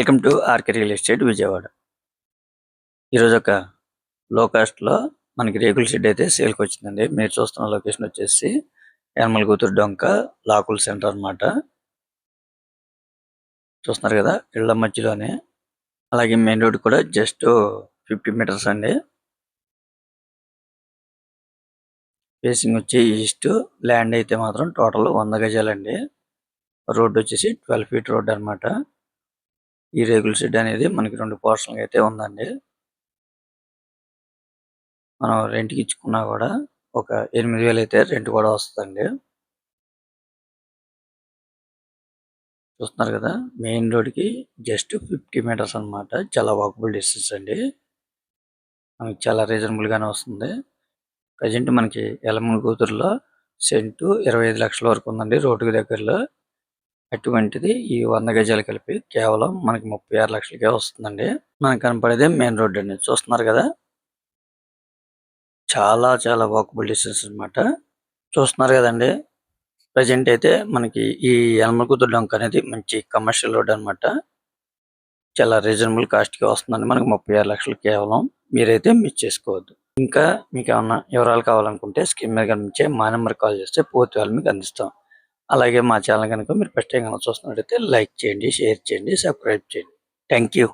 Welcome to RK real estate Vijayawada. ఈరోజు ఒక లో కాస్ట్లో మనకి రేకుల షెడ్ అయితే సేల్కి వచ్చిందండి. మీరు చూస్తున్న లొకేషన్ వచ్చేసి యనమలగుత్తూరు డొంక లాకుల్ సెంటర్ అన్నమాట. చూస్తున్నారు కదా, ఇళ్ల మధ్యలోనే, అలాగే మెయిన్ రోడ్ కూడా జస్ట్ 50 మీటర్స్ అండి. ఫేసింగ్ వచ్చి ఈస్ట్, ల్యాండ్ అయితే మాత్రం టోటల్ 100 గజాలండి. రోడ్ వచ్చేసి 12 ఫీట్ రోడ్ అన్నమాట. ఈ రేకుల షెడ్ అనేది మనకి 2 పోర్షన్లు అయితే ఉందండి. మనం రెంట్‌కి ఇచ్చుకున్నా కూడా ఒక 8,000 అయితే రెంట్ కూడా వస్తదండి. చూస్తున్నారు కదా, మెయిన్ రోడ్‌కి జస్ట్ 50 మీటర్స్ అన్నమాట. చాలా వాకబుల్ డిస్టెన్స్ అండి. మనకి చాలా రీజనబుల్ గానే వస్తుంది. ప్రెజెంట్ మనకి యలమలగుత్తూరులో సెంటు 25 లక్షల వరకు ఉందండి రోడ్డుకి దగ్గరలో. అటువంటిది ఈ 100 గజాలు కలిపి కేవలం మనకి 36 లక్షలకే వస్తుందండి. మనకు కనపడేదే మెయిన్ రోడ్ అండి. చూస్తున్నారు కదా, చాలా చాలా వాకబుల్ డిస్టెన్స్ అన్నమాట. చూస్తున్నారు కదండి, ప్రెజెంట్ అయితే మనకి ఈ యనమలగుత్తూరు డొంక అనేది మంచి కమర్షియల్ రోడ్ అన్నమాట. చాలా రీజనబుల్ కాస్ట్ కి వస్తుందండి. మనకి 36 లక్షలు కేవలం. మీరైతే మిస్ చేసుకోవద్దు. ఇంకా మీకు ఏమన్నా వివరాలు కావాలనుకుంటే స్క్రీన్ మీద కనిపించే మా నెంబర్ కాల్ చేస్తే పూర్తి వివరాలు మీకు అందిస్తాం. అలాగే మా ఛానల్ కనుక మీరు ఫస్ట్ టైం కనుక చూస్తున్నట్టయితే లైక్ చేయండి, షేర్ చేయండి, సబ్స్క్రైబ్ చేయండి. Thank you.